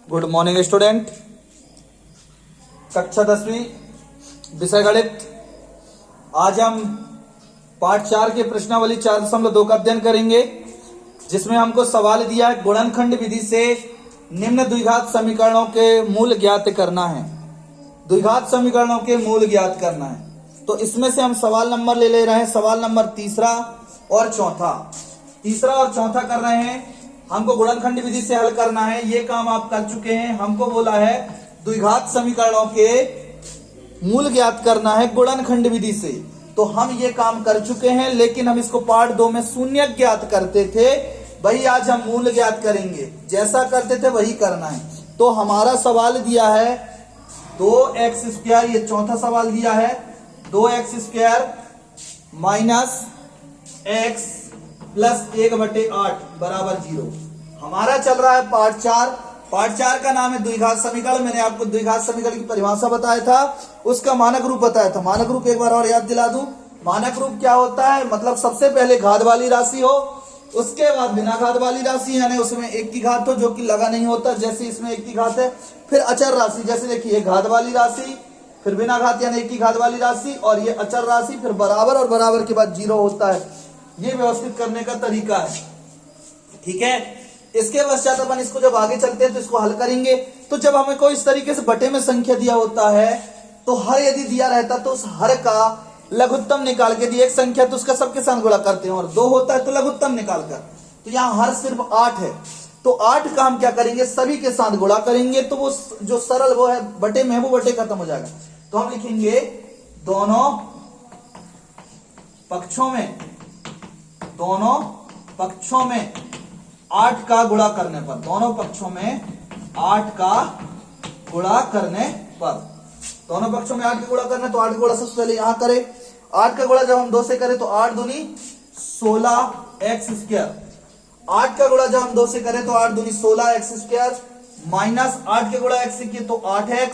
Good morning student. कक्षा 10वीं विषय गणित। आज हम पाठ 4 के प्रश्नावली 4.2 का अध्ययन करेंगे, जिसमें हमको सवाल दिया है गुणनखंड विधि से निम्न द्विघात समीकरणों के मूल ज्ञात करना है। द्विघात समीकरणों के मूल ज्ञात करना है, तो इसमें से हम सवाल नंबर ले रहे हैं। सवाल नंबर तीसरा और चौथा कर रहे हैं। हमको गुणनखंड विधि से हल करना है, ये काम आप कर चुके हैं। हमको बोला है द्विघात समीकरणों के मूल ज्ञात करना है गुणनखंड विधि से, तो हम ये काम कर चुके हैं। लेकिन हम इसको पार्ट 2 में शून्य ज्ञात करते थे, वही आज हम मूल ज्ञात करेंगे। जैसा करते थे वही करना है। तो हमारा सवाल दिया है 2x², ये चौथा सवाल दिया है 2x² माइनस x प्लस 1/8 बराबर 0। हमारा चल रहा है पार्ट 4। पार्ट 4 का नाम है द्विघात समीकरण। मैंने आपको द्विघात समीकरण की परिभाषा बताया था, उसका मानक रूप बताया था। मानक रूप एक बार और याद दिला दूं। मानक रूप क्या होता है? मतलब सबसे पहले घात वाली राशि हो, उसके बाद बिना घात वाली राशि, यानी उसमें 1 की घात हो जो कि लगा नहीं होता, जैसे इसमें 1 की घात है। फिर अचर राशि, जैसे देखिए घात वाली राशि, फिर बिना घात यानी 1 की घात वाली राशि, और ये अचर राशि, फिर बराबर, और बराबर के बाद 0 होता है। ये व्यवस्थित करने का तरीका है, ठीक है। इसके पश्चात अपन इसको जब आगे चलते हैं तो इसको हल करेंगे। तो जब हमें कोई इस तरीके से बटे में संख्या दिया होता है, तो हर यदि दिया रहता तो उस हर का लघुत्तम निकाल के, दी एक संख्या तो उसका सबके साथ गुणा करते हैं, और 2 होता है तो लघुत्तम निकाल कर। तो यहाँ हर सिर्फ 8 है, तो 8 का हम क्या करेंगे? सभी के साथ गुणा करेंगे, तो वो जो सरल वो है बटे में, वो बटे खत्म हो जाएगा। तो हम लिखेंगे दोनों पक्षों में 8 का गुणा करने पर, दोनों पक्षों में 8 का गुणा करने पर, दोनों पक्षों में 8 का गुणा करना है, तो 8 का गुणा सबसे पहले यहां करें। 8 का गुणा जब हम 2 से करें तो 8 दूनी 16x²। 8 का गुणा जब हम 2 से करें तो 8 दूनी 16x² माइनस 8 के गुणा x से किए तो 8x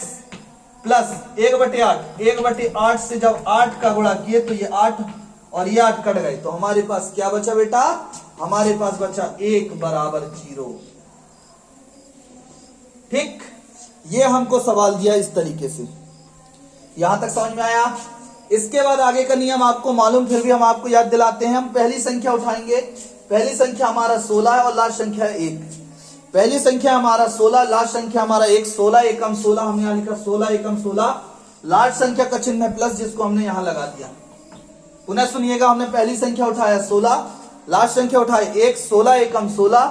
प्लस 1/8। 1/8 से जब 8 का गुणा किए तो ये 8 और ये 8 कट गए, तो हमारे पास क्या बचा बेटा? हमारे पास बचा 1 बराबर 0। ठीक, ये हमको सवाल दिया इस तरीके से। यहां तक समझ में आया? इसके बाद आगे का नियम आपको मालूम, फिर भी हम आपको याद दिलाते हैं। हम पहली संख्या उठाएंगे। पहली संख्या हमारा 16 है और लास्ट संख्या है 1। पहली संख्या हमारा 16, लास्ट संख्या हमारा 1। 16 एकम 16, हमने यहां लिखा 16 एकम 16। लास्ट संख्या का चिन्ह है प्लस, जिसको हमने यहां लगा दिया। पुनः सुनिएगा, हमने पहली संख्या उठाया 16, लास्ट संख्या उठाए 1। 16 एकम 16,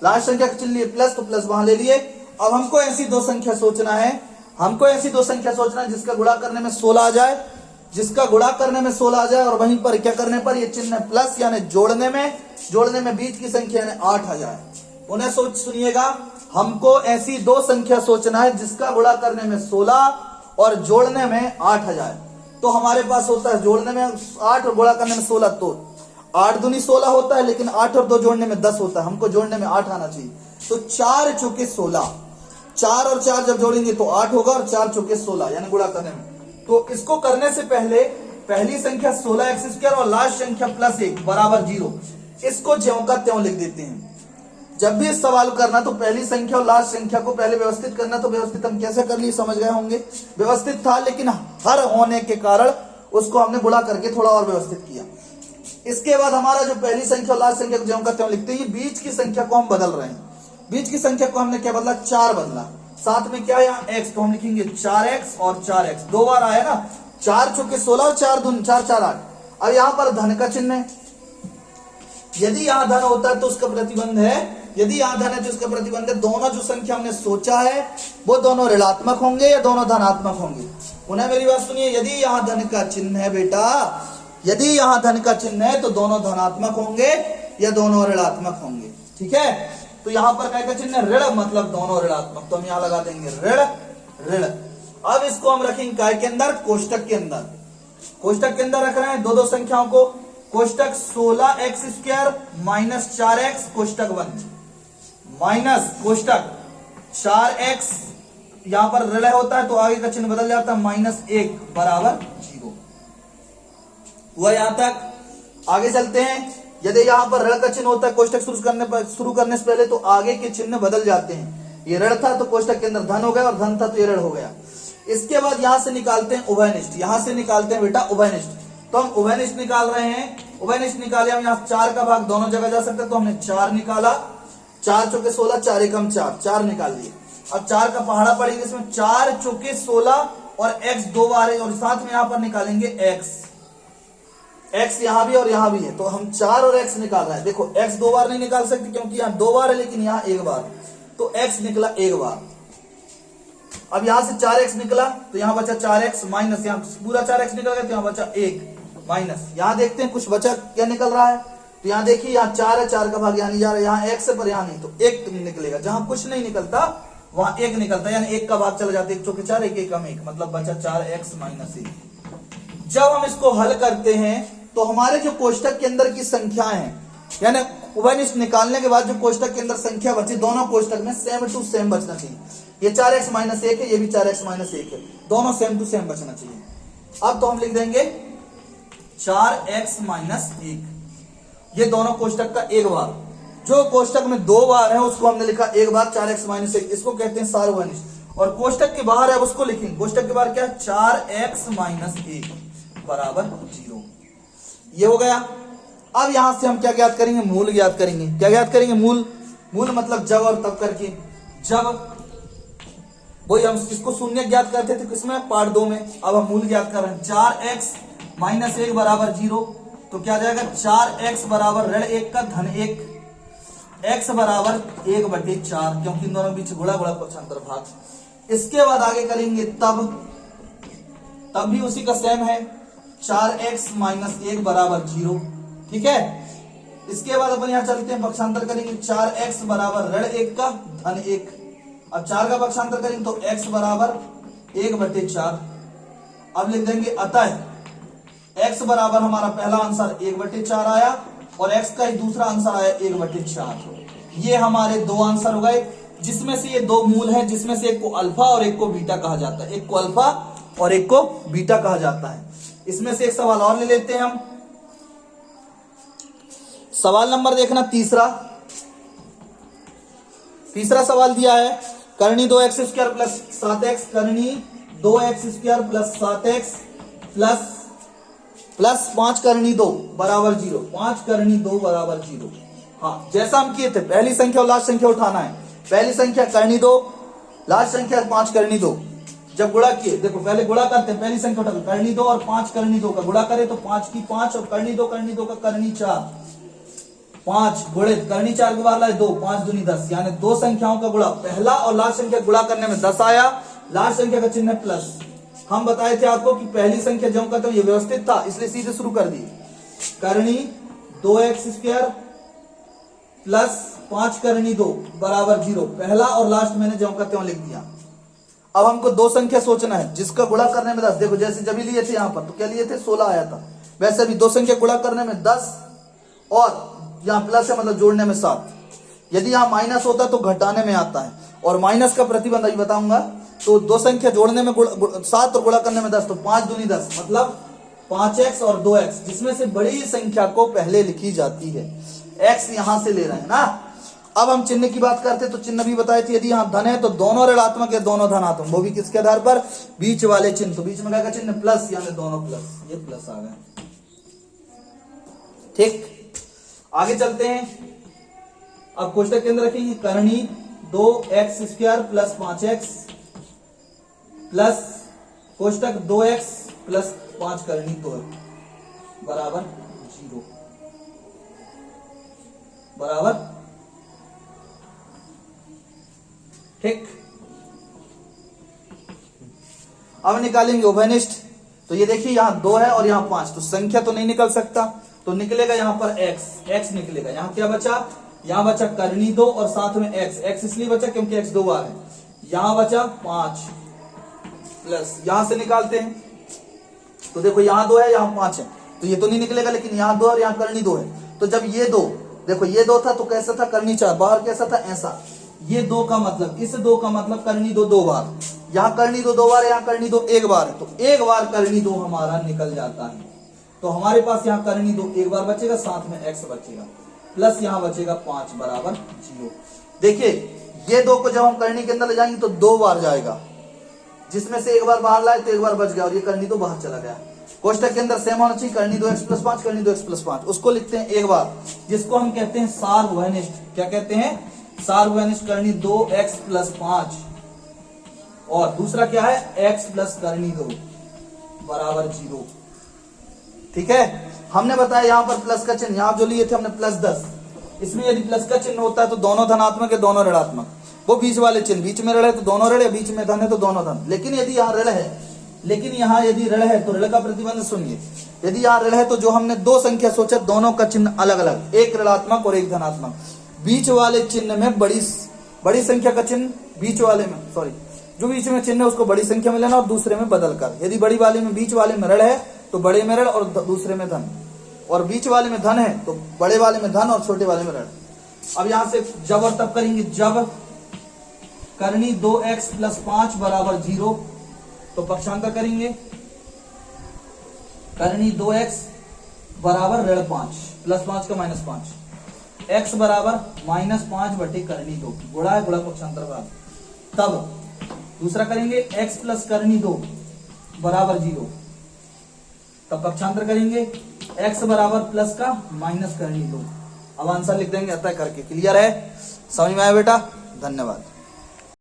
लास्ट संख्या का चिन्ह लिए प्लस, तो प्लस वहां ले लिए। अब हमको ऐसी दो संख्या सोचना है, जिसका गुणा करने में 16 आ जाए, और वहीं पर क्या करने पर ये चिन्ह प्लस यानी जोड़ने में बीच की संख्या यानी 8 आ जाए। उन्हें सुनिएगा, हमको ऐसी दो संख्या सोचना है जिसका गुणा करने में 16 और जोड़ने में 8 आ जाए। तो हमारे पास होता है जोड़ने में 8 और गुणा करने में 16, तो 8 दूनी 16 होता है, लेकिन 8 और 2 जोड़ने में 10 होता है। हमको जोड़ने में 8 आना चाहिए। तो 4 चौके 16, 4 और 4 जब जोड़ेंगे तो 8 होगा, और 4 चौके 16 यानी गुणा करने में। तो इसको करने से पहले पहली संख्या 16x² और लास्ट संख्या प्लस 1 बराबर 0, इसको ज्यों का त्यों लिख देते हैं। जब भी इस सवाल करना तो पहली संख्या और लास्ट संख्या को पहले व्यवस्थित करना। तो व्यवस्थित हम कैसे कर लिए समझ गए होंगे। व्यवस्थित था, लेकिन हर होने के कारण उसको हमने गुणा करके थोड़ा और व्यवस्थित किया। इसके बाद हमारा जो पहली संख्या और लास्ट संख्या को ज्यों का त्यों लिखते हैं, बीच की संख्या को हम बदल रहे हैं। बीच की संख्या को हमने क्या बदला? 4 बदला। साथ में क्या है यहाँ x, तो हम लिखेंगे 4x और 4x। 2 बार आया ना, 4 चौके 16 और 4 दूनी 4 4 8। अब यहाँ पर धन का चिन्ह है। यदि यहाँ धन होता है तो उसका प्रतिबंध है, दोनों जो संख्या हमने सोचा है वो दोनों ऋणात्मक होंगे या दोनों धनात्मक होंगे। पुनः मेरी बात सुनिए, यदि यहाँ धन का चिन्ह है बेटा, यदि यहाँ धन का चिन्ह है तो दोनों धनात्मक होंगे या दोनों ऋणात्मक होंगे। ठीक है, तो यहाँ पर क्या का चिन्ह? ऋण, मतलब दोनों ऋणात्मक। तो हम यहाँ लगा देंगे ऋण। अब इसको हम रखेंगे काय के अंदर? कोष्टक के अंदर रख रहे हैं दो संख्याओं को। कोष्टक 16x² minus 4x कोष्टक 1 minus कोष्टक 4x, यहां पर ऋण होता है तो आगे का चिन्ह बदल जाता है, -1 बराबर 0 हुआ। यहां तक आगे चलते हैं। यदि यहां पर ऋण का चिन्ह होता है कोष्टक शुरू करने से पहले, तो आगे के चिन्ह बदल जाते हैं। ये ऋण था तो कोष्टक के अंदर धन हो गया, और धन था तो ये ऋण हो गया। इसके बाद यहां से निकालते हैं उभयनिष्ठ, यहां से निकालते हैं बेटा उभयनिष्ठ। तो हम उभयनिष्ठ निकाल रहे हैं, उभयनिष्ठ निकाले हम, यहाँ 4 का भाग दोनों जगह जा सकता है, तो हमने 4 निकाला, 4 चौके 16, 4 एकम 4, 4 निकाल दिए। अब 4 का पहाड़ा पड़ेंगे इसमें, 4 चौके 16 और x 2 बार है, और साथ में यहां पर निकालेंगे x यहां भी और यहां भी है, तो हम 4 और x निकाल रहे हैं। देखो x 2 बार नहीं निकाल सकते क्योंकि यहां 2 बार है, लेकिन यहां 1 बार, तो x निकला 1 बार। अब यहां से 4x निकला तो यहां बचा 4x माइनस, यहां पूरा 4x निकल गया तो यहां बचा 1 माइनस। यहां देखते हैं कुछ बचा क्या निकल रहा है, तो यहां देखिए यहाँ 4 है, 4 का भाग यहाँ नहीं जा रहा है, यहाँ x है पर यहाँ नहीं, तो 1 निकलेगा। जहां कुछ नहीं निकलता वहां 1 निकलता है, यानी 1 का भाग चला जाता है, 1 चौके 4, 1 एकम 1, मतलब बचा 4x माइनस 1। जब हम इसको हल करते हैं तो हमारे जो कोष्टक के अंदर की संख्याएं हैं, यानी उभयनिष्ठ निकालने के बाद जो कोष्टक के अंदर संख्या बची, दोनों कोष्टक में सेम टू सेम बचना चाहिए। ये 4x माइनस 1 है, ये भी 4x माइनस 1 है, दोनों सेम टू सेम बचना चाहिए। अब तो हम लिख देंगे 4x माइनस 1, ये दोनों कोष्टक का एक बार। जो कोष्टक में 2 बार है उसको हमने लिखा एक बार 4x माइनस 1, इसको कहते हैं सार्वनिष्ठ। और कोष्टक के बाहर है उसको लिखेंगे, कोष्टक के बाहर क्या है, 4x माइनस 1 बराबर 0। ये हो गया। अब यहां से हम क्या ज्ञात करेंगे, मूल ज्ञात करेंगे। क्या ज्ञात करेंगे, मूल। मूल मतलब जब और तब करके, जब वही हम इसको शून्य ज्ञात करते थे किसमें, पार्ट 2 में, अब हम मूल ज्ञात कर रहे हैं। 4x माइनस 1 बराबर 0, तो क्या जाएगा 4x बराबर ऋण 1 का धन 1, x बराबर 1/4, क्योंकि इन दोनों के बीच गुणा गुणा पक्षांतर भाग। इसके बाद आगे करेंगे तब भी उसी का सेम है, 4x माइनस 1 बराबर 0, ठीक है। इसके बाद अपन यहां चलते हैं, पक्षांतर करेंगे, 4x बराबर ऋण 1 का धन 1। अब 4 का पक्षांतर करेंगे तो x बराबर 1/4। अब लिख देंगे अतः x बराबर हमारा पहला आंसर 1/4 आया, और x का ही दूसरा आंसर आया 1/4। ये हमारे 2 आंसर हो गए, जिसमें से ये 2 मूल हैं, जिसमें से एक को अल्फा और एक को बीटा कहा जाता है, एक को अल्फा और एक को बीटा कहा जाता है। इसमें से एक सवाल और ले लेते हैं हम। सवाल नंबर देखना तीसरा सवाल दिया है, करनी 2x² प्लस 7x, करनी 2x² प्लस 7x प्लस 5 करनी 2 बराबर 0, 5 करनी 2 बराबर 0। हाँ, जैसा हम किए थे, पहली संख्या और लास्ट संख्या उठाना है। पहली संख्या करनी 2, लास्ट संख्या 5 करनी 2। जब गुणा किए, देखो पहले गुणा करते हैं, पहली संख्या उठाते, करनी 2 और 5 करनी 2 का गुणा करें तो 5 की 5 और करनी 2 का करनी 4, 5 गुणित करनी 4 के बाद लाए 2, 5 दूनी 10, यानी 2 संख्याओं का गुणा, पहला और लास्ट संख्या गुणा करने में 10 आया, लास्ट संख्या का चिन्ह प्लस। हम बताए थे आपको कि पहली संख्या जो कहते हैं ये व्यवस्थित था, इसलिए सीधे शुरू कर दी, करनी 2x² प्लस 5 करनी 2 बराबर 0, पहला और लास्ट मैंने जो कहते हैं लिख दिया। अब हमको 2 संख्या सोचना है जिसका गुणा करने में 10, देखो जैसे जब लिए थे यहां पर तो क्या लिए थे, 16 आया था, वैसे भी 2 संख्या गुणा करने में 10 और यहां प्लस है मतलब जोड़ने में 7। यदि यहां माइनस होता तो घटाने में आता है, और माइनस का प्रतिबंध अभी बताऊंगा। तो 2 संख्या जोड़ने में 7 और गुणा करने में 10, तो 5 दूनी 10 मतलब 5x और 2x, जिसमें से बड़ी संख्या को पहले लिखी जाती है। x यहां से ले रहे हैं ना। अब हम चिन्ह की बात करते तो चिन्ह भी बताए थे, यदि यहां धन है तो दोनों ऋणात्मक है, दोनों धनात्मक, वो भी किसके आधार पर, बीच वाले चिन्ह। तो बीच में क्या चिन्ह प्लस, यानी दोनों प्लस, ये प्लस आ गए, ठीक। आगे चलते हैं, अब कोष्टक के अंदर रखेंगे करनी 2x² plus 5x plus कोष्टक 2x plus 5 करनी 2 बराबर 0 बराबर, ठीक। अब निकालेंगे उभयनिष्ठ। तो ये देखिए यहां 2 है और यहां 5, तो संख्या तो नहीं निकल सकता, तो निकलेगा यहां पर x निकलेगा। यहां क्या बचा, यहां बचा करनी 2 और साथ में x इसलिए बचा क्योंकि x 2 बार है। यहां बचा 5 प्लस, यहां से निकालते हैं तो देखो यहां 2 है यहां 5 है, तो ये तो नहीं निकलेगा, लेकिन यहां 2 और यहां करनी 2 है। तो जब ये 2, देखो ये 2 था तो कैसा था, करनी 4, बाहर कैसा था, ऐसा। ये 2 का मतलब, इस 2 का मतलब करनी 2 बार, यहां करनी 2 बार, यहां करनी 2 1 बार है, तो 1 बार करनी 2 हमारा निकल जाता है। तो हमारे पास यहां करनी 2 1 बार बचेगा, साथ में x बचेगा, प्लस यहां बचेगा 5 बराबर 0। देखिए ये 2 को जब हम करनी के अंदर ले जाएंगे तो 2 बार जाएगा, जिसमें से एक बार बाहर लाए तो एक बार बच गया और ये करनी तो बाहर चला गया। कोष्टक के अंदर सेम होना चाहिए, करनी 2x + 5, करनी 2x + 5, उसको लिखते हैं एक बार, जिसको हम कहते हैं सार्वभौमिष्ठ। क्या कहते हैं? सार्वभौमिष्ठ। करनी 2x + 5 और दूसरा क्या है? x + करनी 2 = 0। ठीक है, हमने बताया यहां पर प्लस का चिन्ह, यहां जो लिए थे हमने +10, इसमें यदि प्लस का चिन्ह होता है तो दोनों धनात्मक है, दोनों ऋणात्मक। वो बीच वाले चिन्ह, बीच में ऋण है तो दोनों ऋण है, बीच में धन है तो दोनों धन। लेकिन यदि यहाँ ऋण है, यदि ऋण है तो ऋण का प्रतिबंध सुनिए। यदि यहाँ ऋण है तो जो हमने 2 संख्या सोचा, दोनों का चिन्ह अलग अलग, एक ऋणात्मक और एक धनात्मक। बीच वाले चिन्ह में बड़ी संख्या का चिन्ह बीच वाले में, सॉरी, जो बीच में चिन्ह है उसको बड़ी संख्या में लेना और दूसरे में बदल कर। यदि बड़ी वाले में बीच वाले में ऋण है तो बड़े में ऋण और दूसरे में धन, और बीच वाले में धन है तो बड़े वाले में धन और छोटे वाले में ऋण। अब यहां से जब और तब करेंगे। जब करनी 2x + 5 = 0 तो पक्षांतर करेंगे। करनी 2x = ऋण 5 + 5 का -5, x = -5 बटे करनी 2, गुणा है, गुणा पक्षांतर बाद। तब दूसरा करेंगे x + करनी 2 = 0, तब पक्षांतर करेंगे x = प्लस का माइनस करनी 2। अब आंसर लिख देंगे अतः करके। क्लियर है? समझ में आया बेटा? धन्यवाद।